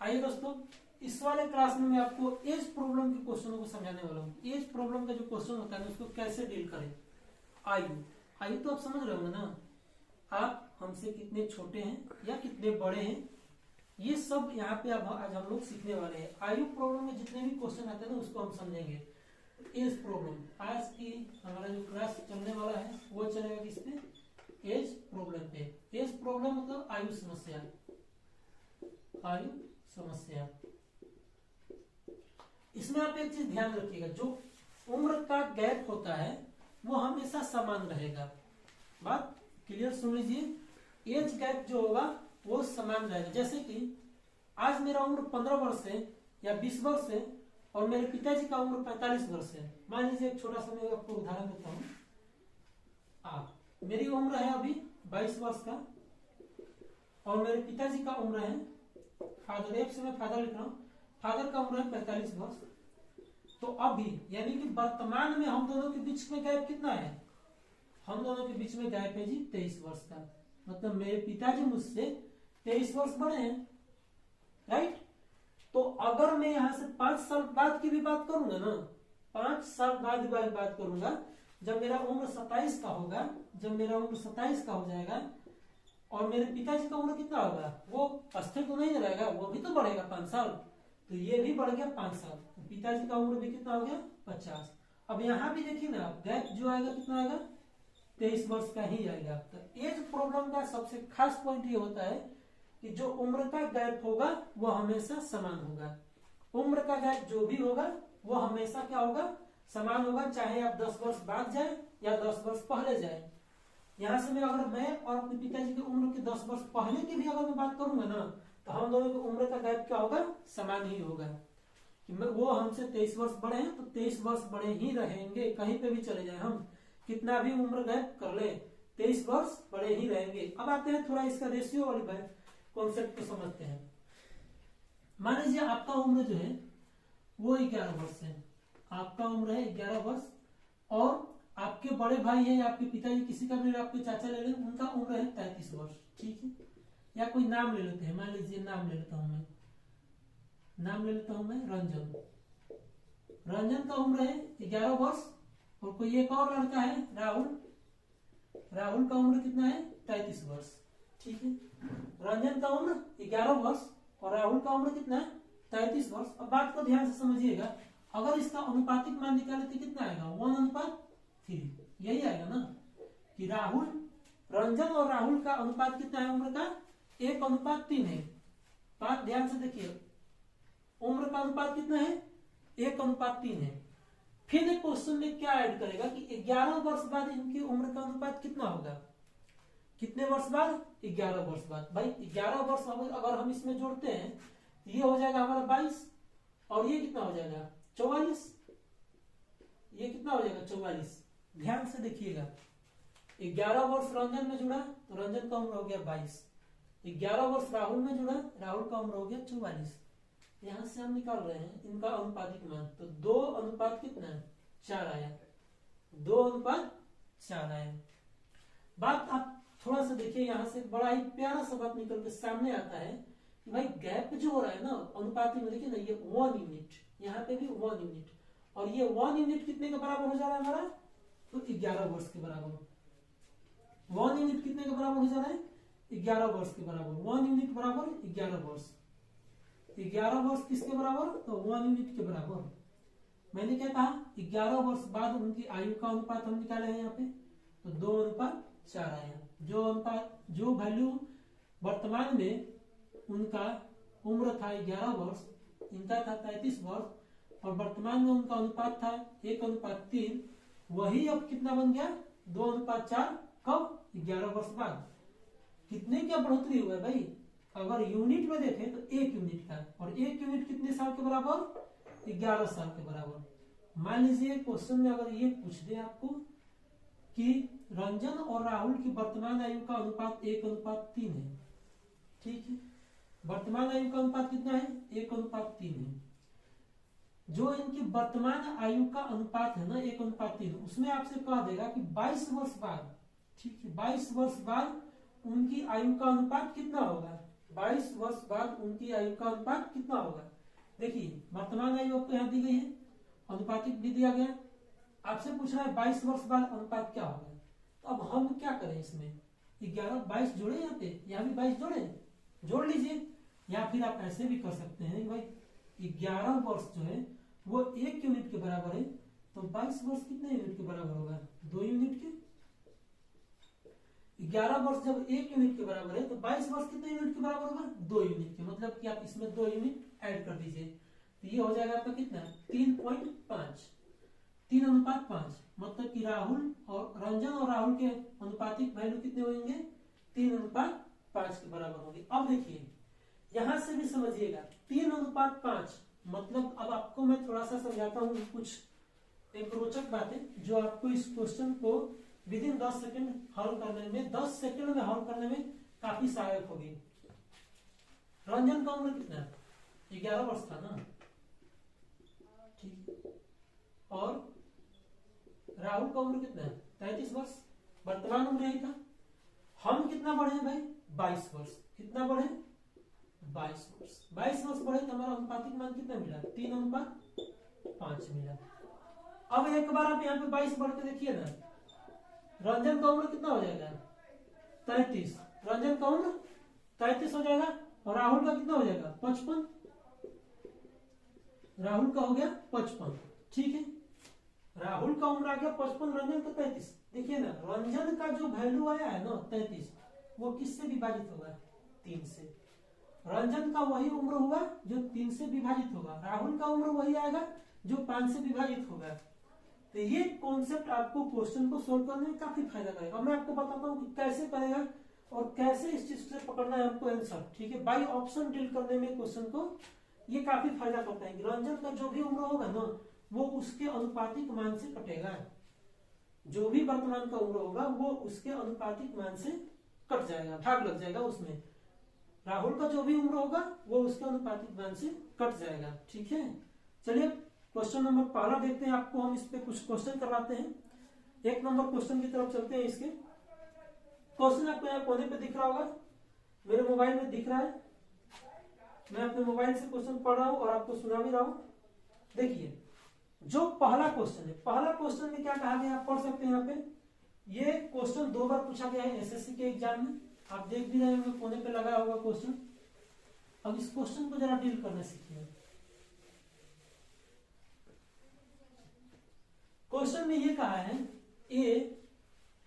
आइए दोस्तों, इस वाले क्लास में मैं आपको एज प्रॉब्लम के क्वेश्चनों को समझाने वाला हूँ। एज प्रॉब्लम का जो क्वेश्चन होता है उसको कैसे डील करें। आयु आयु तो आप समझ रहे होंगे ना, आप हमसे कितने छोटे हैं या कितने बड़े हैं, ये सब यहाँ पे अब आज हम लोग सीखने वाले हैं। आयु प्रॉब्लम में जितने भी क्वेश्चन आते हैं ना उसको हम समझेंगे। एज प्रॉब्लम आज की हमारा जो क्लास चलने वाला है वो चलेगा किस पे, एज प्रॉब्लम पे। एज प्रॉब्लम मतलब आयु समस्या। आयु समस्या, इसमें आप एक चीज ध्यान रखिएगा, जो उम्र का गैप होता है वो हमेशा समान रहेगा। बात क्लियर सुन लीजिए, एज गैप जो होगा वो समान रहेगा। जैसे कि आज मेरा उम्र 15 वर्ष है या 20 वर्ष है और मेरे पिताजी का उम्र 45 वर्ष है। मान लीजिए एक छोटा सा मैं आपको उदाहरण देता हूँ। मेरी उम्र है अभी 22 वर्ष का और मेरे पिताजी का उम्र है, फादर एफ से मैं फादर लिख रहा हूँ, फादर का उम्र है 45 वर्ष। तो अभी यानी कि वर्तमान में हम दोनों के बीच में गैप कितना है, हम दोनों के बीच में गैप है जी 23 वर्ष का। मतलब मेरे पिताजी मुझसे 23 वर्ष बड़े हैं, राइट। तो अगर मैं यहां से 5 साल बाद की भी बात करूंगा ना, 5 साल बाद की बात करूंगा, जब मेरा उम्र 27 का होगा, जब मेरा उम्र 27 का हो जाएगा और मेरे पिताजी का उम्र कितना होगा, वो अस्थिर तो नहीं रहेगा, वो भी तो बढ़ेगा 5 साल, तो ये भी बढ़ गया 5 साल। तो पिताजी का उम्र भी कितना हो गया 50। अब यहाँ भी देखिए ना, गैप जो आएगा कितना आएगा 23 वर्ष का ही आएगा। तो एज प्रॉब्लम का सबसे खास पॉइंट ये होता है कि जो उम्र का गैप होगा वो हमेशा समान होगा। उम्र का गैप जो भी होगा वो हमेशा क्या होगा, समान होगा, चाहे आप 10 वर्ष बाद जाए या 10 वर्ष पहले जाए। यहां से अगर मैं और अपने पिताजी की उम्र के 10 वर्ष पहले की भी अगर मैं बात करूंगा ना, तो हम दोनों की उम्र का गैप क्या होगा, समान ही होगा। कि वो हमसे 23 वर्ष बड़े हैं तो 23 वर्ष बड़े ही रहेंगे, कहीं पे भी चले जाए हम, कितना भी उम्र गैप कर ले 23 वर्ष बड़े ही रहेंगे। अब आते हैं थोड़ा इसका रेशियो वाली कॉन्सेप्ट को समझते हैं। मान लीजिए आपका उम्र जो है वो 11 वर्ष है, आपका उम्र है 11 वर्ष और आपके बड़े भाई है या आपके पिताजी किसी का भी, आपके चाचा ले लें, उनका उम्र है 33 वर्ष, ठीक है। या कोई नाम ले लेते हैं, मान लीजिए नाम ले लेता हूं मैं, नाम ले लेता हूं मैं रंजन। रंजन का उम्र है 11 वर्ष और कोई एक और लड़का है राहुल, राहुल का उम्र कितना है 33 वर्ष, ठीक है। रंजन का उम्र 11 वर्ष और राहुल का उम्र कितना है 33 वर्ष। अब बात को ध्यान से समझिएगा, अगर इसका अनुपातिक मान निकाले तो कितना आएगा 1:3, यही आएगा ना कि राहुल, रंजन और राहुल का अनुपात कितना है उम्र का 1:3 है। बात ध्यान से देखिए, उम्र का अनुपात कितना है 1:3 है। फिर एक क्वेश्चन में क्या ऐड करेगा कि 11 वर्ष बाद इनकी उम्र का अनुपात कितना होगा, कितने वर्ष बाद 11 वर्ष बाद। भाई 11 वर्ष अगर हम इसमें जोड़ते हैं तो ये हो जाएगा हमारा 22 और ये कितना हो जाएगा 44, ये कितना हो जाएगा 44। ध्यान से देखिएगा, 11 वर्ष रंजन में जुड़ा तो रंजन का उम्र हो गया 22, 11 वर्ष राहुल में जुड़ा, राहुल का उम्र हो गया 44। यहां से हम निकाल रहे हैं इनका अनुपातिक मान, तो 2 अनुपात कितना है 4 आया, 2 अनुपात 4 आया। बात आप थोड़ा सा देखिए, यहां से बड़ा ही प्यारा सा बात निकल के सामने आता है कि भाई गैप जो हो रहा है ना अनुपातिक में, देखिए ना ये 1 यूनिट, यहाँ पे भी 1 यूनिट और ये 1 यूनिट कितने के बराबर हो जा रहा है हमारा, तो 11 वर्ष के बराबर। 1 यूनिट कितने के बराबर हो जा रहा है 11 वर्ष के बराबर। 1 यूनिट बराबर 11 वर्ष, 11 वर्ष किसके बराबर, तो 1 यूनिट के बराबर। मैंने क्या कहा 11 वर्ष बाद उनकी आयु का अनुपात हम निकाले हैं यहाँ पे, तो 2:4 आया। जो अनुपात, जो वैल्यू वर्तमान में उनका उम्र था 11 वर्ष, इनका था 33 वर्ष और वर्तमान में उनका अनुपात था 1:3, वही अब कितना बन गया 2:4, कब 11 वर्ष बाद। कितने क्या बढ़ोतरी हुआ है भाई, अगर यूनिट में देखें तो 1 यूनिट का, और 1 यूनिट कितने साल के बराबर 11 साल के बराबर। मान लीजिए क्वेश्चन में अगर ये पूछ दे आपको कि रंजन और राहुल की वर्तमान आयु का अनुपात 1:3 है, ठीक है। वर्तमान आयु का अनुपात कितना है 1:3 है। जो इनकी वर्तमान आयु का अनुपात है ना 1:3, उसमें आपसे कह देगा कि 22 वर्ष बाद, ठीक है, 22 वर्ष बाद उनकी आयु का अनुपात कितना होगा, 22 वर्ष बाद उनकी आयु का अनुपात कितना होगा। देखिए वर्तमान आयु आपको यहाँ दी गई है, अनुपातिक भी दिया गया, आपसे पूछ रहा है 22 वर्ष बाद अनुपात क्या होगा। तो अब हम क्या करें, इसमें 11 22 जोड़े, यहाँ पे यहाँ भी 22 जोड़े, जोड़ लीजिए। या फिर आप ऐसे भी कर सकते हैं कि भाई 11 वर्ष जो है वो 1 यूनिट के बराबर है, तो 22 वर्ष कितने यूनिट के बराबर होगा, 2 यूनिट के। 11 वर्ष जब 1 यूनिट के बराबर है तो 22 वर्ष कितने यूनिट के बराबर होगा, 2 यूनिट के। मतलब कि आप इसमें 2 यूनिट ऐड कर दीजिए, तो ये हो जाएगा आपका कितना, 3.5, 3:5। मतलब कि राहुल और रंजन और राहुल के अनुपातिक वैल्यू कितने होंगे, 3:5 के बराबर होंगे। अब देखिए यहां से भी समझिएगा 3:5, मतलब अब आपको मैं थोड़ा सा समझाता हूँ कुछ एक रोचक बातें जो आपको इस क्वेश्चन को विदिन 10 सेकंड हल करने में, 10 सेकंड में हल करने में काफी सहायक होगी। रंजन का उम्र कितना है, 11 वर्ष था ना, ठीक। और राहुल का उम्र कितना है, 33 वर्ष, वर्तमान उम्र यही था। हम कितना बढ़े हैं भाई, 22 वर्ष। कितना बढ़े, 22 वर्ष। 22 वर्ष बढ़े तो हमारा अनुपातिक मान कितना मिला, 3:5 मिला। अब एक बार आप यहाँ पे 22 बढ़ के देखिए ना, रंजन का उम्र कितना हो जाएगा, 33। रंजन का उम्र 33 हो जाएगा और राहुल का कितना हो जाएगा, 55। राहुल का हो गया 55, ठीक है। राहुल का उम्र आ गया 55, रंजन का 33। देखिए ना रंजन का जो वैल्यू आया है ना 33, वो किससे विभाजित होगा, 3 से। रंजन का वही उम्र हुआ जो 3 से विभाजित होगा, राहुल का उम्र वही आएगा जो 5 से विभाजित होगा। तो ये कॉन्सेप्ट आपको क्वेश्चन को सोल्व करने में काफी फायदा करेगा। मैं आपको बताता हूँ कि कैसे करेगा और कैसे इस चीज से पकड़ना है आपको आंसर, ठीक है। बाई ऑप्शन डील करने में क्वेश्चन को ये काफी फायदा करता है। रंजन का जो भी उम्र होगा ना वो उसके अनुपातिक मान से कटेगा, जो भी वर्तमान का उम्र होगा वो उसके अनुपातिक मान से कट जाएगा, भाग लग जाएगा उसमें। राहुल का जो भी उम्र होगा वो उसके अनुपातिक मान से कट जाएगा, ठीक है। चलिए क्वेश्चन नंबर पहला देखते हैं, आपको हम इस पे कुछ क्वेश्चन करवाते हैं। 1 नंबर क्वेश्चन की तरफ चलते हैं। इसके क्वेश्चन आपको यहाँ कोने पे दिख रहा होगा, मेरे मोबाइल में दिख रहा है, मैं अपने मोबाइल से क्वेश्चन पढ़ रहा हूँ और आपको सुना भी रहा हूँ। देखिए जो पहला क्वेश्चन है, पहला क्वेश्चन में क्या कहा गया, आप पढ़ सकते हैं यहाँ पे। ये क्वेश्चन 2 बार पूछा गया है एसएससी के एग्जाम में, आप देख भी रहे होंगे कोने पे लगा होगा क्वेश्चन। अब इस क्वेश्चन को जरा डील करना सीखिए। क्वेश्चन में ये कहा है ए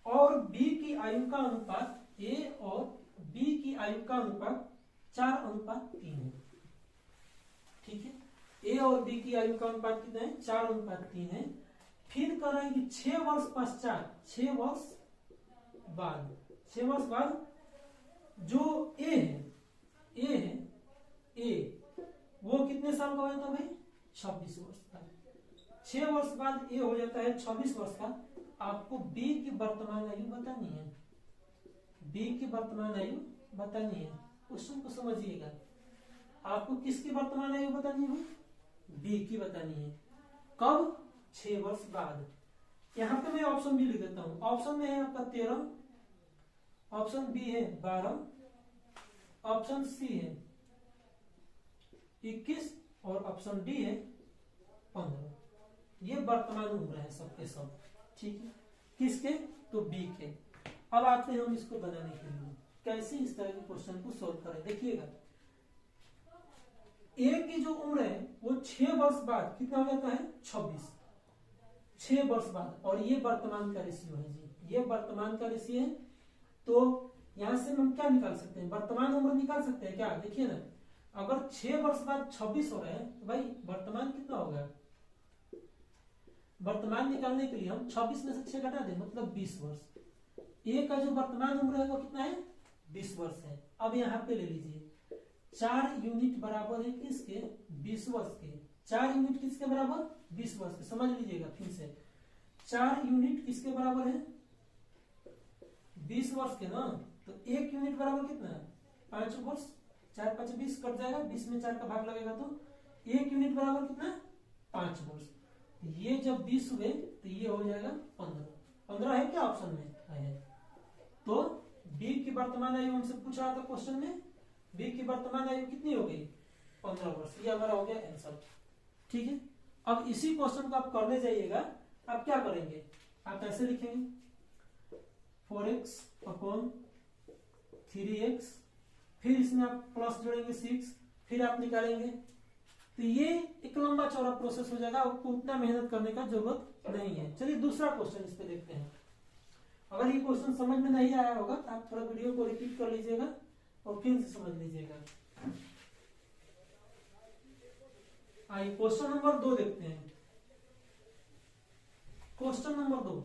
और बी की आयु का अनुपात, ए और बी की आयु का अनुपात 4:3 है, ठीक है। ए और बी की आयु का अनुपात कितना है, 4:3 है। फिर कर रहे हैं कि 6 वर्ष पश्चात, 6 वर्ष बाद जो ए है वो कितने साल का हो जाता है भाई, 26 वर्ष का। 6 वर्ष बाद ए हो जाता है 26 वर्ष का। आपको बी की वर्तमान आयु बतानी है, बी की वर्तमान आयु बतानी है। क्वेश्चन को समझिएगा, आपको किसकी वर्तमान आयु बतानी है, बी की बतानी है। कब, 6 वर्ष बाद। यहां पे मैं ऑप्शन बी लिख देता हूं। ऑप्शन में है आपका 13, ऑप्शन बी है 12, ऑप्शन सी है 21 और ऑप्शन डी है 15। ये वर्तमान उम्र है सबके सब, ठीक है। किसके, तो बी के। अब आते हैं हम इसको बनाने के लिए, कैसे इस तरह के क्वेश्चन को सोल्व करें। देखिएगा ए की जो उम्र है वो 6 वर्ष बाद कितना हो जाता है, 26, 6 वर्ष बाद। और ये वर्तमान का रेशियो है जी, ये वर्तमान का रेशियो है। तो यहां से हम क्या निकाल सकते हैं, वर्तमान उम्र निकाल सकते हैं क्या। देखिए ना अगर 6 वर्ष बाद 26 हो रहे हैं तो भाई वर्तमान कितना होगा, वर्तमान निकालने के लिए हम 26 में से 6 घटा दें, मतलब 20 वर्ष। ए का जो वर्तमान उम्र है वो कितना है, 20 वर्ष है। अब यहाँ पे ले लीजिए 4 यूनिट बराबर है किसके, 20 वर्ष के। 4 यूनिट किसके बराबर, 20 वर्ष के। समझ लीजिएगा फिर से, 4 यूनिट किसके बराबर है, 20 वर्ष के ना। तो 1 यूनिट बराबर कितना है, 5 वर्ष। 4 5 20 कट जाएगा, 20 में 4 का भाग लगेगा तो 1 यूनिट बराबर कितना, 5 वर्ष। ये जब 20 हुए तो ये हो जाएगा 15 है क्या ऑप्शन में है। तो बी की वर्तमान आयु हमसे पूछा था क्वेश्चन में बी की वर्तमान आयु कितनी हो गई 15 वर्ष। ये हमारा हो गया आंसर। ठीक है, अब इसी क्वेश्चन को आप करने जाइएगा, आप क्या करेंगे, आप ऐसे लिखेंगे 4x अपॉन 3x, फिर इसमें आप प्लस जोड़ेंगे 6, फिर आप निकालेंगे। तो ये एक लंबा चौड़ा प्रोसेस हो जाएगा, आपको उतना मेहनत करने का जरूरत नहीं है। चलिए दूसरा क्वेश्चन इस पे देखते हैं। अगर ये क्वेश्चन समझ में नहीं आया होगा तो आप थोड़ा वीडियो को रिपीट कर लीजिएगा और फिर से समझ लीजिएगा। आइए क्वेश्चन नंबर 2 देखते हैं। क्वेश्चन नंबर 2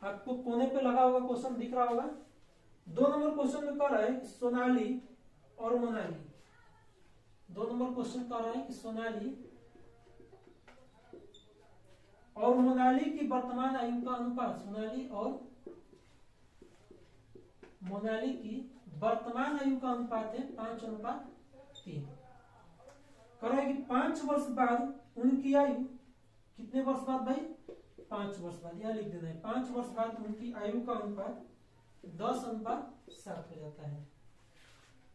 आपको कोने पे लगा होगा, क्वेश्चन दिख रहा होगा। 2 नंबर क्वेश्चन में कह रहा है कि सोनाली और मोनाली, 2 नंबर क्वेश्चन कह रहा है कि सोनाली और मोनाली की वर्तमान आयु का अनुपात, सोनाली और मोनाली की वर्तमान आयु का अनुपात है 5:3। कह रहा है कि 5 वर्ष बाद उनकी आयु, कितने वर्ष बाद भाई 5 वर्ष बाद, यह लिख देना है 5 वर्ष बाद उनकी आयु का अनुपात 10:7 हो जाता है।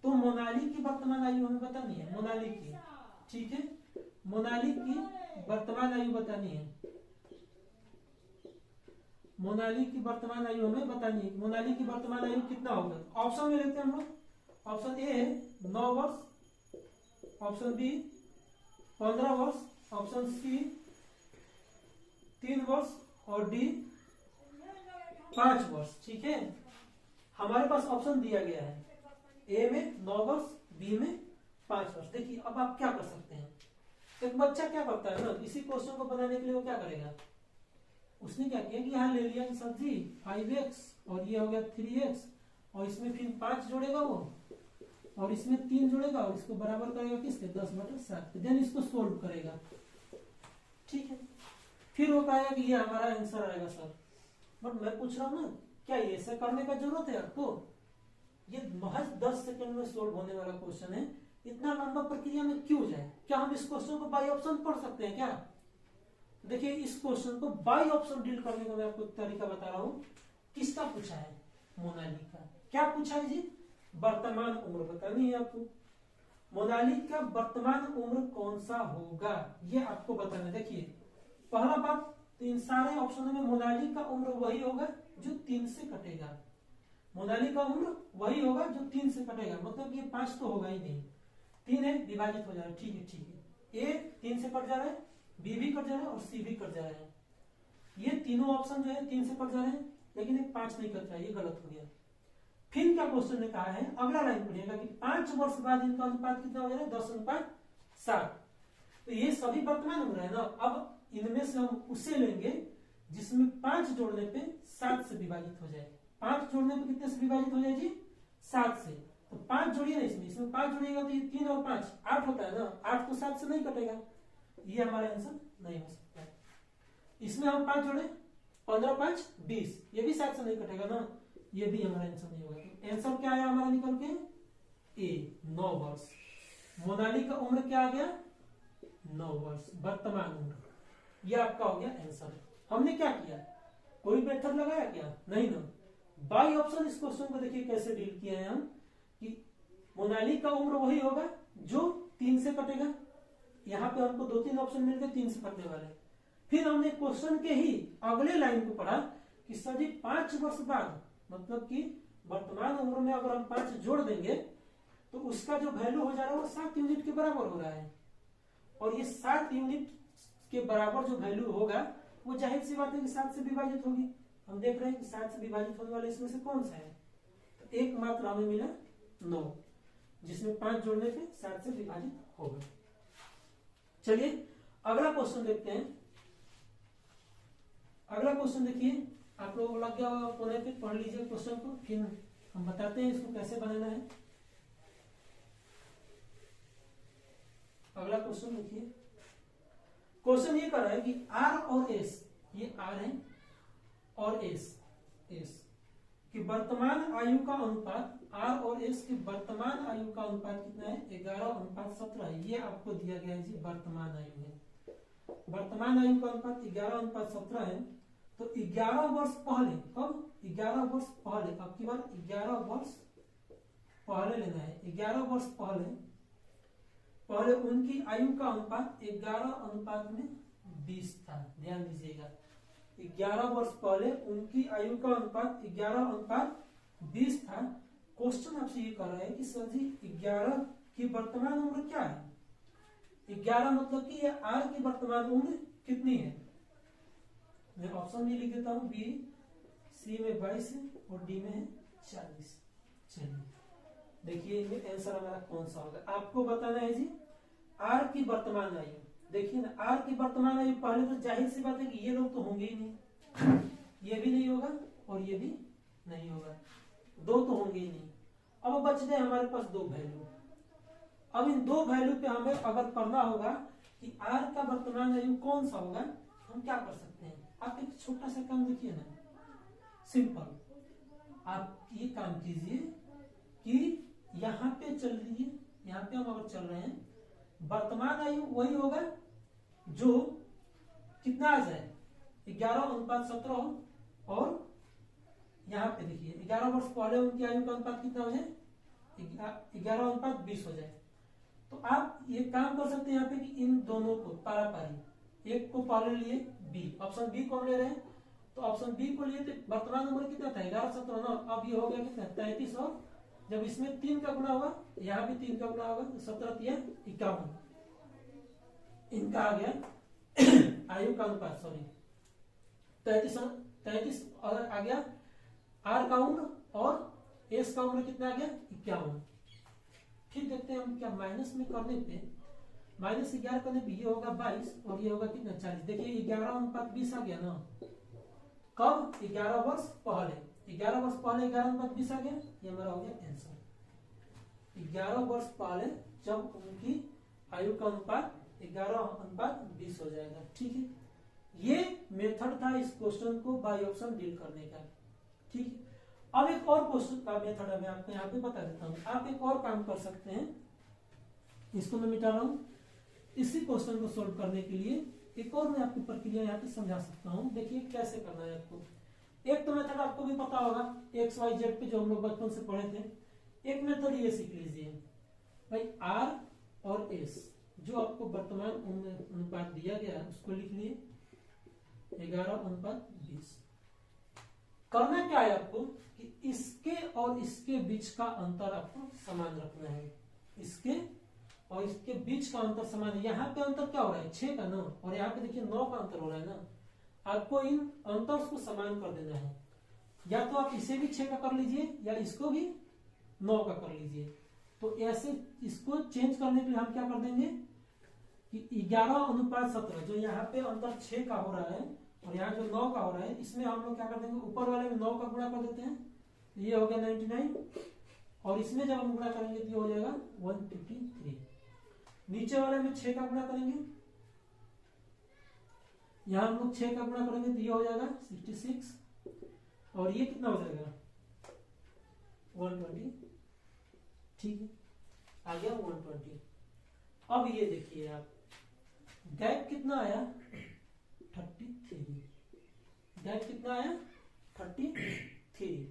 तो मोनाली की वर्तमान आयु हमें बतानी है, मोनाली की, ठीक है, मोनाली की वर्तमान आयु बतानी है, मोनाली की वर्तमान आयु हमें बतानी है। मोनाली की वर्तमान आयु कितना होगा, ऑप्शन में लेते हैं हम लोग। ऑप्शन ए है 9 वर्ष, ऑप्शन बी 15 वर्ष, ऑप्शन सी 3 वर्ष और डी 5 वर्ष। ठीक है, हमारे पास ऑप्शन दिया गया है, ए में 9 वर्ष, बी में 5 वर्ष। देखिए अब आप क्या कर सकते हैं, एक बच्चा क्या करता है ना, इसी क्वेश्चन को बनाने के लिए वो क्या करेगा, उसने क्या किया कि यहाँ ले लिया कि सर जी 5x और ये हो गया 3x और इसमें फिर 5 जोड़ेगा वो और इसमें 3 जोड़ेगा और इसको बराबर करेगा किसके 10/7, देन इसको सोल्व करेगा। ठीक है, फिर वो कहेगा कि ये हमारा आंसर आएगा सर। बट मैं पूछ रहा हूँ ना, क्या ये ऐसा करने का जरूरत है आपको, ये महज 10 सेकंड में सोल्व होने वाला क्वेश्चन है, इतना लंबा प्रक्रिया में क्यों जाए। क्या हम इस क्वेश्चन को बाई ऑप्शन पढ़ सकते हैं क्या। देखिए इस क्वेश्चन को बाई ऑप्शन डील करने का मैं आपको तरीका बता रहा हूं। किसका पूछा है, मोनाली का। क्या पूछा है जी, वर्तमान उम्र बतानी है आपको। मोनाली का वर्तमान उम्र कौन सा होगा ये आपको बताना। देखिए पहला बात, तो इन सारे ऑप्शनों में मोनाली का उम्र वही होगा जो 3 से कटेगा। मोनाली का उम्र वही होगा जो 3 से कटेगा, मतलब ये 5 तो होगा ही नहीं, 3 है विभाजित हो जा रहा है। ठीक है ठीक है, ए 3 से कट जा रहा है, बी भी कट जा रहा है और सी भी कट जा रहा है। ये तीनों ऑप्शन जो है 3 से कट जा रहे हैं, लेकिन ये 5 नहीं कट रहा है, ये गलत हो गया। फिर क्या क्वेश्चन ने कहा है, अगला लाइन पढ़िएगा कि 5 वर्ष बाद इनका अनुपात कितना हो जा रहा है 10:7। तो ये सभी वर्तमान उम्र है ना। अब इनमें से हम उसे लेंगे जिसमें 5 जोड़ने पे 7 से विभाजित हो जाए। 5 जोड़ने पे कितने से विभाजित हो जाए जी, 7 से। तो 5 जोड़िए ना, इसमें 5 जोड़िएगा तो ये 3 और 5 8 होता है ना, 8 तो 7 से नहीं कटेगा, ये हमारा आंसर नहीं हो सकता है। इसमें हम 5 जोड़े, 15 5 20, ये भी 7 से नहीं कटेगा ना, ये भी हमारा आंसर नहीं होगा। तो आंसर क्या आया हमारा निकल के, ए 9 वर्ष। मोनाली का उम्र क्या आ गया 9 वर्ष, वर्तमान उम्र। ये आपका हो गया आंसर। हमने क्या किया, कोई मेथड लगाया क्या, नहीं ना। बाई ऑप्शन इस क्वेश्चन को देखिए कैसे डील किया है हम, कि मोनाली का उम्र वही होगा जो 3 से कटेगा। यहाँ पे हमको 2-3 ऑप्शन मिल गए 3 से कटने वाले। फिर हमने क्वेश्चन के ही अगले लाइन को पढ़ा कि सर जी 5 वर्ष बाद, मतलब कि वर्तमान उम्र में अगर हम 5 जोड़ देंगे तो उसका जो वैल्यू हो जा रहा है वो 7 यूनिट के बराबर हो रहा है। और ये 7 यूनिट के बराबर जो वैल्यू होगा वो जाहिर सी बात है कि 7 से विभाजित होगी। हम देख रहे हैं कि 7 से विभाजित होने वाले इसमें से कौन सा है, तो एक मात्र हमें मिला 9, जिसमें 5 जोड़ने पे 7 से विभाजित होगा। चलिए अगला क्वेश्चन देखते हैं। अगला क्वेश्चन देखिए, आप लोग लग गया होगा कोने पे, पढ़ लीजिए क्वेश्चन को, फिर हम बताते हैं इसको कैसे बनाना है। अगला क्वेश्चन देखिए, क्वेश्चन ये कर रहा है कि आर और एस, ये आर है और एस की वर्तमान आयु का अनुपात, आर और एस की वर्तमान आयु का अनुपात कितना है 11:17 है। ये आपको दिया गया है जी, वर्तमान आयु है। वर्तमान आयु का अनुपात 11:17 है। तो 11 वर्ष पहले, कब 11 वर्ष पहले, अब की बार 11 वर्ष पहले लेना है, 11 वर्ष पहले उनकी आयु का अनुपात 11:20 था। ध्यान दीजिएगा, 11 वर्ष पहले उनकी आयु का अनुपात 11:20 था। क्वेश्चन आपसे ये कर रहा है कि सर जी 11 की वर्तमान उम्र क्या है? 11 मतलब कि ये आर की वर्तमान उम्र कितनी है? मैं ऑप्शन भी लिख देता हूं, बी सी में 22 है और डी में है 40। चलिए देखिए आंसर हमारा कौन सा होगा, आपको बताना है जी आर की वर्तमान आयु। देखिए ना, आर की वर्तमान आयु पहले तो जाहिर सी बात है कि ये लोग तो होंगे ही नहीं, ये भी नहीं होगा और ये भी नहीं होगा, दो तो होंगे ही नहीं। अब बच गए हमारे पास दो वैल्यू। अब इन दो वैल्यू पे हमें अगर करना होगा कि आर का वर्तमान आयु कौन सा होगा, हम क्या कर सकते हैं? आप एक छोटा सा काम देखिए ना, सिंपल। आप ये काम कीजिए कि यहाँ पे चल लीजिए, यहाँ पे हम अगर चल रहे हैं, वर्तमान आयु वही होगा जो कितना आ जाए 11:17 हो, और यहाँ पे देखिए 11 वर्ष पहले उनकी आयु का अनुपात कितना हो जाए 11:20 हो जाए। तो आप ये काम कर सकते हैं यहाँ पे कि इन दोनों को पारा पारी, एक को पहले लिए बी, ऑप्शन बी को हम ले रहे हैं, तो ऑप्शन बी को लिए तो वर्तमान उम्र कितना था 11:17, अब ये हो गया कितना 33, और जब इसमें 3 का गुणा होगा, यहाँ भी 3 का गुणा होगा, तो 17×3 = 51। इनका आ गया आयु का अनुपात, सॉरी 33 और आ गया आर का उम्र, और एस का उम्र कितना आ गया 51। फिर देखते हैं हम क्या माइनस में करने पे, -11 करने पे ये होगा 22 और ये होगा कितना 40। देखिए 11:20 आ गया ना, कब 11 वर्ष पहले, 11 वर्ष पहले 11:20 आ गया, ये हमारा हो गया आंसर। 11 वर्ष पहले जब उनकी आयु का अनुपात 11:20 हो जाएगा। ठीक है, ये मेथड था इस क्वेश्चन को बाय ऑप्शन डील करने का। ठीक है, अब एक और क्वेश्चन का मेथड मैं आपको यहाँ पे बता देता हूँ। आप एक और काम कर सकते हैं, इसको मैं मिटा रहा हूँ। इसी क्वेश्चन को सोल्व करने के लिए एक और मैं आपको प्रक्रिया यहाँ पे समझा सकता हूँ। देखिए कैसे करना है आपको। एक तो मेथड आपको भी पता होगा XYZ पे जो हम लोग बचपन से पढ़े थे। एक मेथड ये सीख लीजिए भाई, आर और एस जो आपको वर्तमान अनुपात दिया गया है उसको लिख लिए 11:20। करना क्या है आपको कि इसके और इसके बीच का अंतर आपको समान रखना है। इसके और इसके बीच का अंतर समान है। यहाँ पे अंतर क्या हो रहा है 6 का 9, और यहाँ पे देखिए 9 का अंतर हो रहा है ना। आपको इन अंतर को समान कर देना है। या तो आप इसे भी 6 का कर लीजिए या इसको भी 9 का कर लीजिए। तो ऐसे इसको चेंज करने के लिए हम क्या कर देंगे कि 11:17 जो यहाँ पे अंतर 6 का हो रहा है और यहाँ जो 9 का हो रहा है, इसमें हम लोग क्या कर देंगे ऊपर वाले में 9 का गुणा कर देते हैं, ये हो गया 99, और इसमें जब हम गुणा करेंगे तो ये हो जाएगा 153। नीचे वाले में 6 का गुणा करेंगे, यहाँ हम लोग 6 का गुणा करेंगे तो ये हो जाएगा 66, और ये कितना हो जाएगा 120। ठीक है, आ गया 120। अब ये देखिए आप, गैप कितना आया 33, गैप कितना आया 33।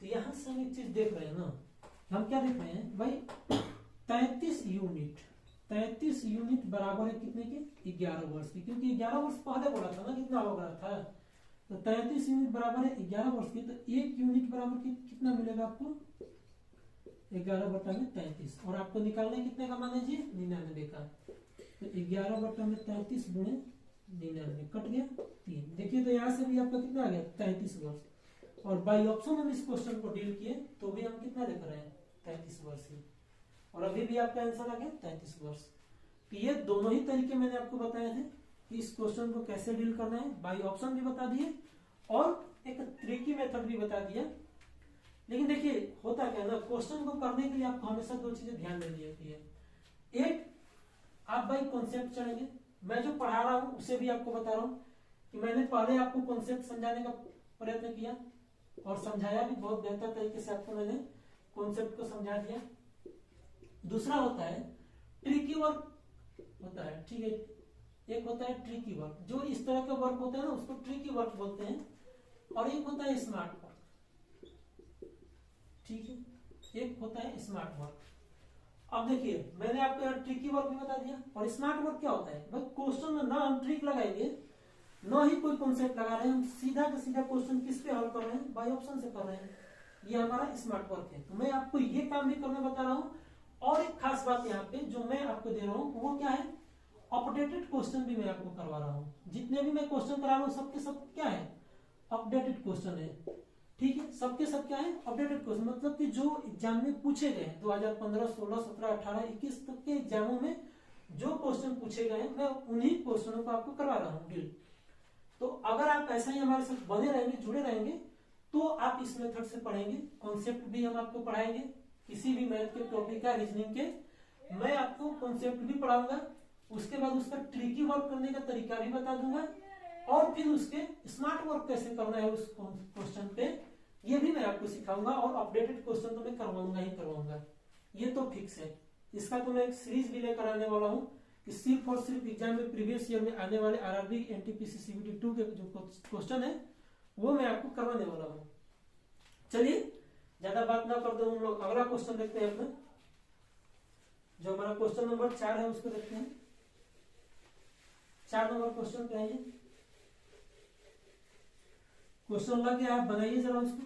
तो यहां से हम एक चीज देख रहे हैं ना, हम क्या देख रहे हैं भाई 33 यूनिट बराबर है कितने के 11 वर्ष की, क्योंकि 11 वर्ष पहले बोला था ना कितना हो रहा था। तो 33 यूनिट बराबर है 11 वर्ष की, तो 1 यूनिट बराबर कितना मिलेगा आपको 11/33, और आपको निकालना कितने का मान लीजिए 99 का। तो 11/33 गुणे 99 कट गया 3। देखिए तो यहाँ से भी आपका कितना आ गया 33 वर्ष, और बाई ऑप्शन हम इस क्वेश्चन को डील किए तो भी हम कितना लेकर आए 33 वर्ष ही, और अभी भी आपका आंसर आ गया 33 वर्ष। तो ये दोनों ही तरीके मैंने आपको बताए थे कि इस क्वेश्चन को कैसे डील करना है। बाई ऑप्शन भी बता दिए और एक ट्रिकी मेथड भी बता दिया। लेकिन देखिए होता क्या ना, क्वेश्चन को करने के लिए आपको हमेशा दो चीजें ध्यान देनी होती है। एक, आप भाई कॉन्सेप्ट चढ़ेंगे, मैं जो पढ़ा रहा हूं उसे भी आपको बता रहा हूं कि मैंने पहले आपको कॉन्सेप्ट समझाने का प्रयत्न किया और समझाया भी बहुत बेहतर तरीके से। आपको मैंने कॉन्सेप्ट को समझा दिया। दूसरा होता है ट्रिकी वर्क होता है, ठीक है। एक होता है ट्रिकी वर्क, जो इस तरह का वर्क होता है ना उसको ट्रिकी वर्क बोलते हैं, और एक होता है स्मार्ट वर्क, ठीक है। एक होता है स्मार्ट वर्क। अब देखिए मैंने आपको यहाँ ट्रिकी वर्क भी बता दिया। और स्मार्ट वर्क क्या होता है भाई, क्वेश्चन में ना हम ट्रिक लगाएंगे ना ही कोई कॉन्सेप्ट लगा रहे हैं, हम सीधा का सीधा क्वेश्चन किस पे हल कर रहे हैं, बाय ऑप्शन से कर रहे हैं। ये हमारा स्मार्ट वर्क है। तो मैं आपको ये काम भी करना बता रहा हूँ। और एक खास बात यहाँ पे जो मैं आपको दे रहा हूँ वो क्या है, अपडेटेड क्वेश्चन भी मैं आपको करवा रहा हूँ। जितने भी मैं क्वेश्चन करा रहा हूँ सबके सब क्या है, अपडेटेड क्वेश्चन है। ठीक है, सबके सब क्या है, अपडेटेड क्वेश्चन। मतलब कि जो एग्जाम में पूछे गए 2015, 16, 17, 18, 21 तक के एग्जामों में जो क्वेश्चन पूछे गए मैं उन्हीं क्वेश्चनों को आपको करवा रहा हूँ डील। तो अगर आप ऐसा ही हमारे साथ बने रहेंगे, जुड़े रहेंगे, तो आप इस मेथड से पढ़ेंगे। कॉन्सेप्ट भी हम आपको पढ़ाएंगे, किसी भी मैथ के टॉपिक का, रीजनिंग के मैं आपको कॉन्सेप्ट भी पढ़ाऊंगा। उसके बाद उसका ट्रिकी वर्क करने का तरीका भी बता दूंगा। और फिर उसके स्मार्ट वर्क कैसे करना है उस क्वेश्चन पे ये भी मैं आपको सिखाऊंगा। और अपडेटेड क्वेश्चन तो मैं करवाऊंगा ही करवाऊंगा, ये तो फिक्स है। इसका तो मैं एक सीरीज भी लेकर आने वाला हूँ कि सिर्फ और सिर्फ एग्जाम में प्रीवियस ईयर में आने वाले आरआरबी, एनटीपीसी, सीबीटी 2 के जो क्वेश्चन है वो मैं आपको करवाने वाला हूँ। चलिए ज्यादा बात ना कर दो, हम लोग अगला क्वेश्चन देखते हैं अपना। जो हमारा क्वेश्चन नंबर 4 है उसको देखते हैं। 4 नंबर क्वेश्चन पे आइए। क्वेश्चन लग गया, आप बनाइए जरा उसको।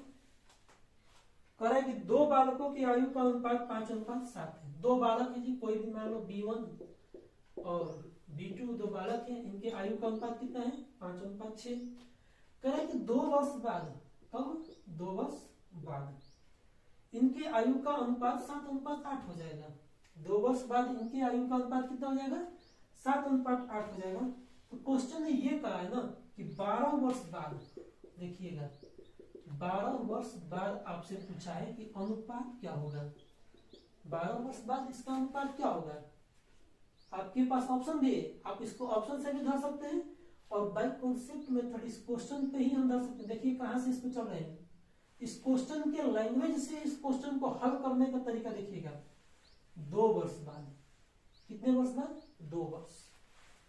कह रहा है कि दो बालकों की आयु का अनुपात 5:7 है। दो बालक है जी, कोई भी मान लो B1 और B2 दो बालक हैं, इनके आयु का अनुपात कितना है, 5:6। कह रहा है कि 2 वर्ष बाद, कब, 2 वर्ष बाद इनके आयु का अनुपात 7:8 हो जाएगा। 2 वर्ष बाद इनके आयु का अनुपात कितना हो जाएगा, 7:8 हो जाएगा। तो क्वेश्चन ने ये कहा है ना कि 12 वर्ष बाद, देखिएगा 12 वर्ष बाद आपसे पूछा है कि अनुपात क्या होगा। 12 वर्ष बाद इसका अनुपात क्या होगा। आपके पास ऑप्शन भी है, आप इसको ऑप्शन से भी धर सकते हैं और बाय कॉन्सेप्ट मेथड इस क्वेश्चन पे ही हम धर सकते हैं। देखिए कहां से इसको चल रहे हैं, इस क्वेश्चन के लैंग्वेज से इस क्वेश्चन को हल करने का तरीका देखिएगा। 2 वर्ष बाद, कितने वर्ष बाद, 2 वर्ष।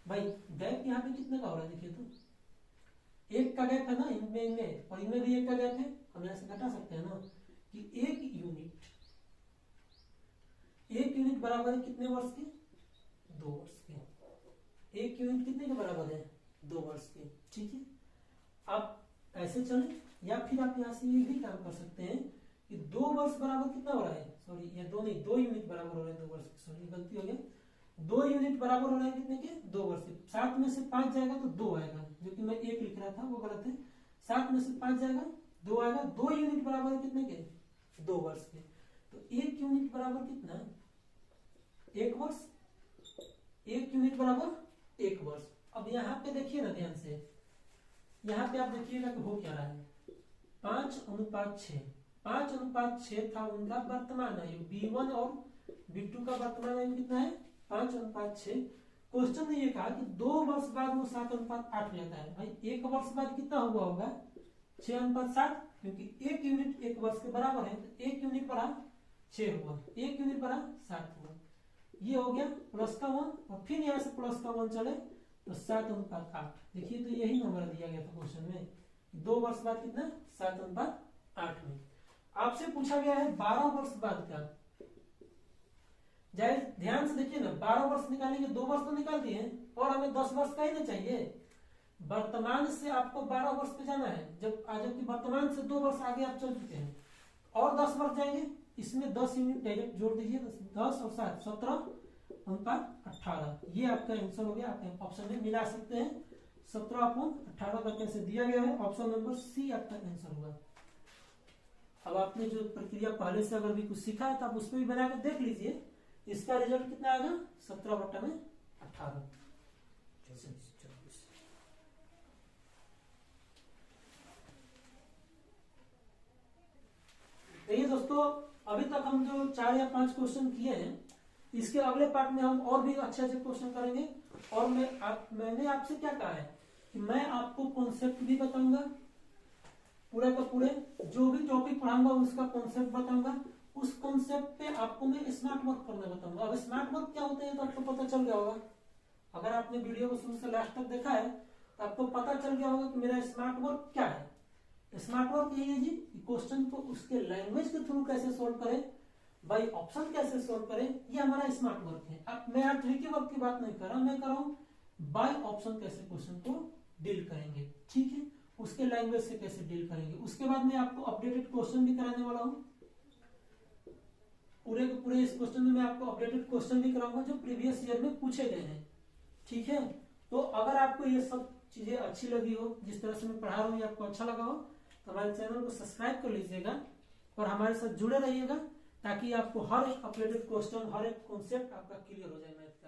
भाई गैप यहाँ पे कितने का हो रहा है, देखिए तो 1 का गैप है ना इनमें और इनमें भी 1 का गैप है। हम यहाँ से घटा सकते हैं ना कि 1 यूनिट बराबर है कितने वर्ष के, 2 वर्ष के। 1 यूनिट कितने के बराबर है, 2 वर्ष के। ठीक है, आप ऐसे चलें या फिर आप यहाँ से ये भी काम कर सकते हैं कि 2 वर्ष बराबर कितना हो रहा है, सॉरी ये 2 नहीं, 2 यूनिट बराबर हो रहे हैं 2 वर्ष के, सॉरी गलती हो गया। 2 यूनिट बराबर हो रहे हैं कितने के, 2 वर्ष के। 7 में से 5 जाएगा तो 2 आएगा, जो कि मैं 1 लिख रहा था वो गलत है। 7 में से 5 जाएगा 2 आएगा। 2 यूनिट बराबर है कितने के, 2 वर्ष के। तो 1 यूनिट बराबर कितना, 1 वर्ष। 1 यूनिट बराबर 1 वर्ष। अब यहाँ पे देखिए ना ध्यान से, यहाँ पे आप देखिएगा कि हो क्या रहा है, 5:6। 5:6 था उनका वर्तमान आयु, B1 और B2 का वर्तमान आयु कितना है, 5:6। क्वेश्चन ने ये कहा कि 2 वर्ष बाद वो 7:8 हो जाता है। भाई 1 वर्ष बाद कितना हुआ होगा, 6:7, क्योंकि 1 यूनिट 1 वर्ष के बराबर है। तो 1 यूनिट बढ़ा 6 हुआ, 1 यूनिट बढ़ा 7 हुआ। ये हो गया प्लस का 1 और फिर यहाँ से प्लस का 1 चले तो 7:8। देखिए तो यही नंबर दिया गया था क्वेश्चन में, 2 वर्ष बाद कितना, 7:8 में। आपसे पूछा गया है 12 वर्ष बाद का। जाए ध्यान से देखिए ना, 12 वर्ष निकालेंगे, 2 वर्ष तो निकाल दिए और हमें 10 वर्ष का ही ना चाहिए। वर्तमान से आपको 12 वर्ष पे जाना है, जबकि वर्तमान से 2 वर्ष आगे आप चल चुके हैं और 10 वर्ष जाएंगे। इसमें 10 यूनिट डायरेक्ट जोड़ दीजिए, 10 और 7 17:18। ये आपका आंसर हो गया। आप ऑप्शन में मिला सकते हैं, 17/18 का कैसे दिया गया है, ऑप्शन नंबर सी आपका आंसर हुआ। अब आपने जो प्रक्रिया पहले से अगर भी कुछ सीखा है तो आप उसमें भी बना के देख लीजिए, इसका रिजल्ट कितना आएगा, 17/18। देखिए दोस्तों, अभी तक हम जो 4 या 5 क्वेश्चन किए हैं, इसके अगले पार्ट में हम और भी अच्छे अच्छे क्वेश्चन करेंगे। और मैंने आपसे क्या कहा है कि मैं आपको कॉन्सेप्ट भी बताऊंगा पूरे का पूरे, जो भी टॉपिक पढ़ाऊंगा उसका कॉन्सेप्ट बताऊंगा। उस कॉन्सेप्ट पे आपको मैं स्मार्ट वर्क करना बताऊंगा। अब स्मार्ट वर्क क्या होते हैं तो आपको पता चल गया होगा। अगर आपने वीडियो को शुरू से लास्ट तक देखा है तो आपको पता चल गया होगा कि मेरा स्मार्ट वर्क क्या है। स्मार्ट वर्क यही है जी, क्वेश्चन को उसके लैंग्वेज के थ्रू कैसे सोल्व करें, बाई ऑप्शन कैसे सोल्व करें, ये हमारा स्मार्ट वर्क है। अब मैं यहाँ ट्रिकी वर्क की बात नहीं कर रहा, मैं कर रहा हूँ बाय ऑप्शन कैसे क्वेश्चन को डील करेंगे, ठीक है, उसके लैंग्वेज से कैसे डील करेंगे। उसके बाद मैं आपको अपडेटेड क्वेश्चन भी कराने वाला हूँ, पूरे के पूरे इस क्वेश्चन में मैं आपको अपडेटेड क्वेश्चन भी कराऊंगा जो प्रीवियस ईयर में पूछे गए हैं, ठीक है। तो अगर आपको ये सब चीजें अच्छी लगी हो, जिस तरह से मैं पढ़ा रहा हूँ ये आपको अच्छा लगा हो, तो हमारे चैनल को सब्सक्राइब कर लीजिएगा और हमारे साथ जुड़े रहिएगा, ताकि आपको हर एक अपडेटेड क्वेश्चन, हर एक कॉन्सेप्ट आपका क्लियर हो जाए मैथ का।